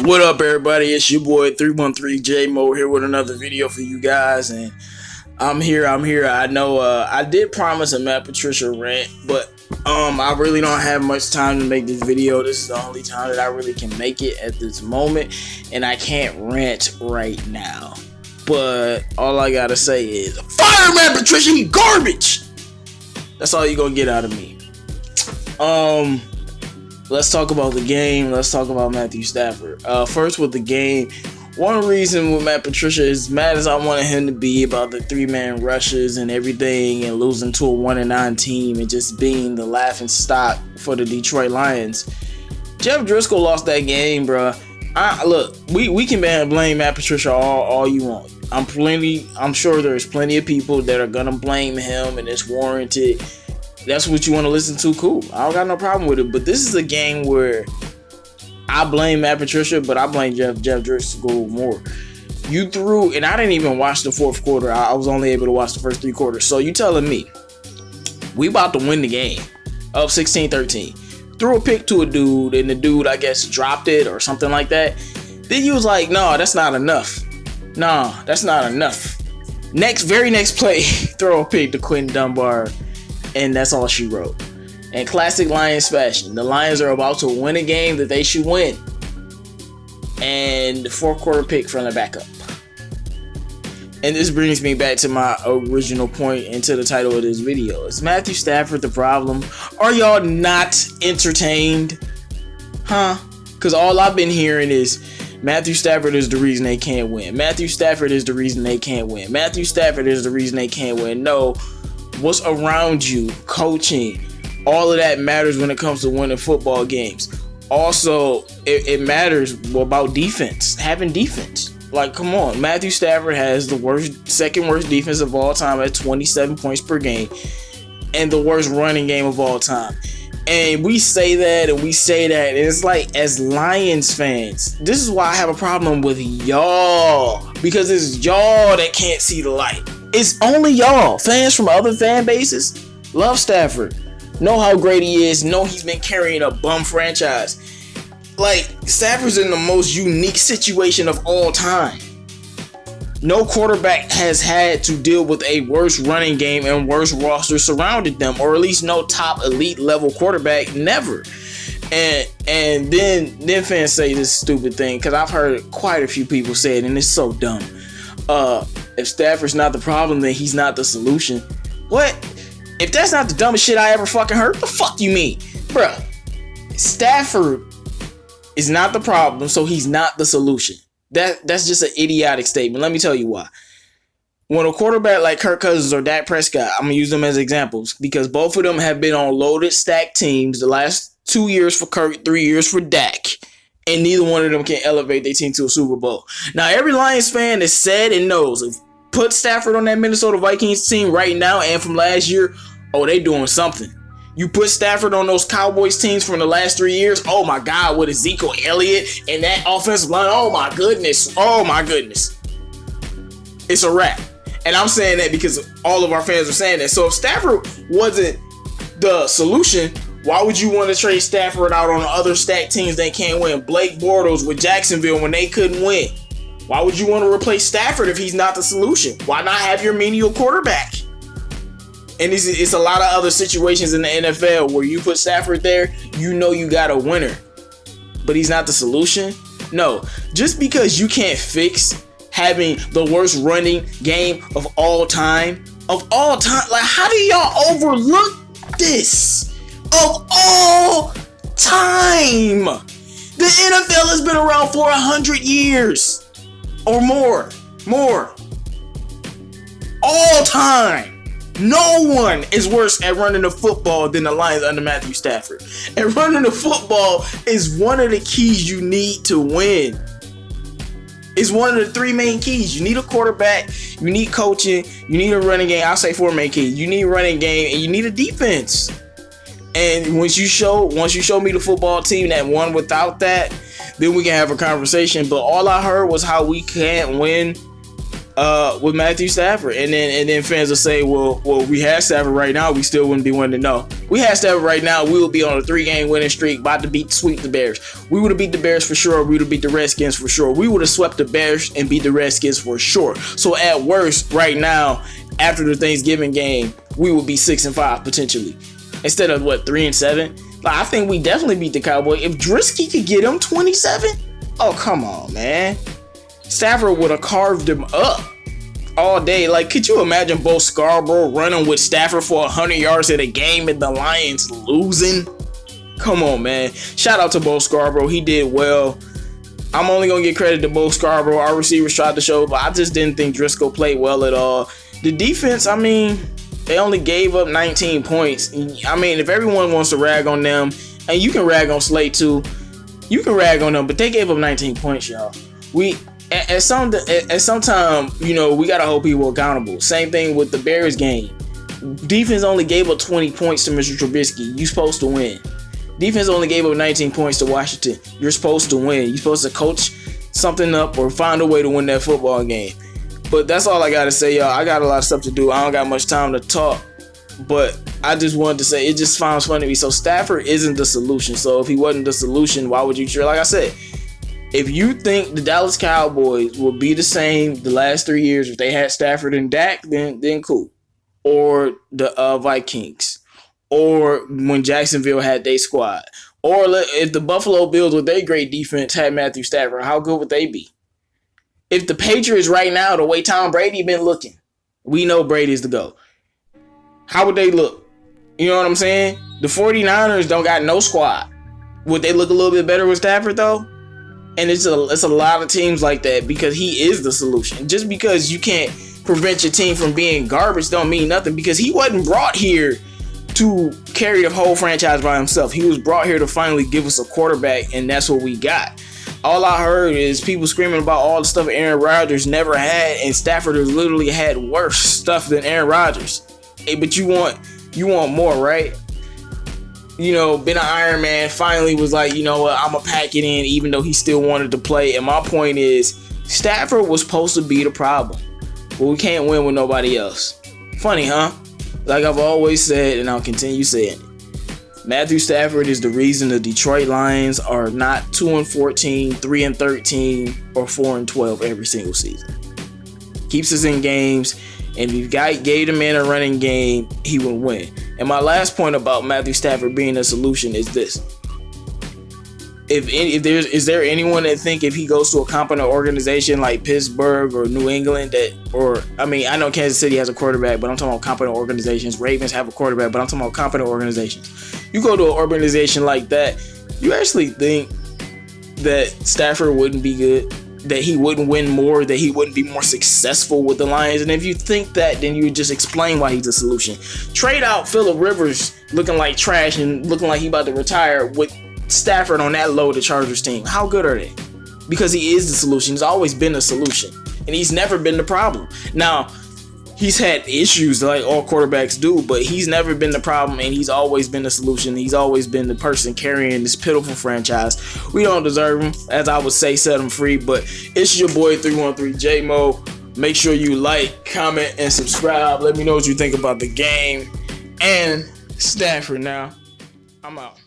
What up, everybody? It's your boy 313 J Mo here with another video for you guys, and I'm here. I know I did promise a Matt Patricia rant, but I really don't have much time to make this video. This is the only time that I really can make it at this moment, and I can't rant right now. But all I gotta say is, fire Matt Patricia, he garbage. That's all you're gonna get out of me. Let's talk about the game. Let's talk about Matthew Stafford. First with the game, one reason with Matt Patricia, as mad as I wanted him to be about the 3-man rushes and everything and losing to a 1-9 team and just being the laughing stock for the Detroit Lions, Jeff Driscoll lost that game, bro. Look, we can blame Matt Patricia all you want. I'm sure there's plenty of people that are gonna blame him, and it's warranted. That's what you want to listen to, cool. I don't got no problem with it. But this is a game where I blame Matt Patricia, but I blame Jeff Driscoll more. You threw, and I didn't even watch the fourth quarter. I was only able to watch the first 3 quarters. So you telling me we about to win the game up 16-13. Threw a pick to a dude, and the dude, I guess, dropped it or something like that. Then you was like, no, that's not enough. No, that's not enough. Very next play, throw a pick to Quentin Dunbar. And that's all she wrote. And classic Lions fashion, the Lions are about to win a game that they should win. And the 4th quarter pick from the backup. And this brings me back to my original point and to the title of this video. Is Matthew Stafford the problem? Are y'all not entertained? Huh? Because all I've been hearing is Matthew Stafford is the reason they can't win. Matthew Stafford is the reason they can't win. Matthew Stafford is the reason they can't win. No. What's around you, coaching, all of that matters when it comes to winning football games. Also, it matters about defense, having defense. Like, come on, Matthew Stafford has the second worst defense of all time at 27 points per game, and the worst running game of all time. And we say that, and it's like, as Lions fans, this is why I have a problem with y'all, because it's y'all that can't see the light. It's only y'all. Fans from other fan bases love Stafford, know how great he is, know he's been carrying a bum franchise. Like, Stafford's in the most unique situation of all time. No quarterback has had to deal with a worse running game and worse roster surrounded them, or at least no top elite level quarterback, never. And then fans say this stupid thing, because I've heard quite a few people say it, and it's so dumb. If Stafford's not the problem, then he's not the solution. What? If that's not the dumbest shit I ever fucking heard, the fuck you mean? Bruh, Stafford is not the problem, so he's not the solution. That's just an idiotic statement. Let me tell you why. When a quarterback like Kirk Cousins or Dak Prescott, I'm going to use them as examples, because both of them have been on loaded, stacked teams the last 2 years for Kirk, 3 years for Dak. And neither one of them can elevate their team to a Super Bowl. Now, every Lions fan is said and knows, if put Stafford on that Minnesota Vikings team right now and from last year, oh, they doing something. You put Stafford on those Cowboys teams from the last 3 years, oh my God, with Ezekiel Elliott and that offensive line, oh my goodness. It's a wrap. And I'm saying that because all of our fans are saying that. So if Stafford wasn't the solution, why would you want to trade Stafford out on other stacked teams that can't win? Blake Bortles with Jacksonville when they couldn't win. Why would you want to replace Stafford if he's not the solution? Why not have your menial quarterback? And it's a lot of other situations in the NFL where you put Stafford there, you know you got a winner. But he's not the solution? No. Just because you can't fix having the worst running game of all time, like, how do y'all overlook this? Of all time. The NFL has been around for 100 years or more. All time. No one is worse at running the football than the Lions under Matthew Stafford. And running the football is one of the keys you need to win. It's one of the 3 main keys. You need a quarterback, you need coaching, you need a running game. I'll say 4 main keys. You need a running game and you need a defense. And once you show me the football team that won without that, then we can have a conversation. But all I heard was how we can't win with Matthew Stafford, and then fans will say, well, we had Stafford right now, we still wouldn't be winning. No, we had Stafford right now, we would be on a 3-game winning streak, about to sweep the Bears. We would have beat the Bears for sure. We would have beat the Redskins for sure. We would have swept the Bears and beat the Redskins for sure. So at worst, right now, after the Thanksgiving game, we would be 6-5 potentially, instead of 3-7. Like, I think we definitely beat the Cowboys. If Drisky could get him 27, oh come on, man. Stafford would have carved him up all day. Like, could you imagine Bo Scarborough running with Stafford for 100 yards in a game and the Lions losing? Come on, man. Shout out to Bo Scarborough. He did well. I'm only going to give credit to Bo Scarborough. Our receivers tried to show, but I just didn't think Driscoll played well at all. The defense, I mean, they only gave up 19 points. I mean, if everyone wants to rag on them, and you can rag on Slate too, you can rag on them, but they gave up 19 points, y'all. At some time, you know, we gotta hold people accountable. Same thing with the Bears game. Defense only gave up 20 points to Mr. Trubisky. You're supposed to win. Defense only gave up 19 points to Washington. You're supposed to win. You're supposed to coach something up or find a way to win that football game. But that's all I gotta say, y'all. I got a lot of stuff to do. I don't got much time to talk. But I just wanted to say, it just sounds funny to me. So Stafford isn't the solution. So if he wasn't the solution, why would you trade? Like I said, if you think the Dallas Cowboys will be the same the last 3 years if they had Stafford and Dak, then cool. Or the Vikings. Or when Jacksonville had their squad. Or if the Buffalo Bills with their great defense had Matthew Stafford, how good would they be? If the Patriots right now, the way Tom Brady been looking, we know Brady's the GOAT. How would they look? You know what I'm saying? The 49ers don't got no squad. Would they look a little bit better with Stafford though? And it's a lot of teams like that because he is the solution. Just because you can't prevent your team from being garbage don't mean nothing, because he wasn't brought here to carry the whole franchise by himself. He was brought here to finally give us a quarterback, and that's what we got. All I heard is people screaming about all the stuff Aaron Rodgers never had, and Stafford has literally had worse stuff than Aaron Rodgers. Hey, but you want more, right? You know, been an Iron Man, finally was like, you know what, I'm going to pack it in, even though he still wanted to play. And my point is, Stafford was supposed to be the problem, but we can't win with nobody else. Funny, huh? Like I've always said, and I'll continue saying it. Matthew Stafford is the reason the Detroit Lions are not 2-14, 3-13, or 4-12 every single season. Keeps us in games. And if you gave the man a running game, he would win. And my last point about Matthew Stafford being a solution is this. Is there anyone that think if he goes to a competent organization like Pittsburgh or New England I know Kansas City has a quarterback, but I'm talking about competent organizations. Ravens have a quarterback, but I'm talking about competent organizations. You go to an organization like that, you actually think that Stafford wouldn't be good? That he wouldn't win more, that he wouldn't be more successful with the Lions? And if you think that, then you just explain why he's a solution. Trade out Phillip Rivers looking like trash and looking like he about to retire with Stafford on that low, the Chargers team. How good are they? Because he is the solution. He's always been the solution, and he's never been the problem. Now, he's had issues like all quarterbacks do, but he's never been the problem, and he's always been the solution. He's always been the person carrying this pitiful franchise. We don't deserve him. As I would say, set him free. But it's your boy 313 J-Mo. Make sure you like, comment, and subscribe. Let me know what you think about the game and Stafford now. I'm out.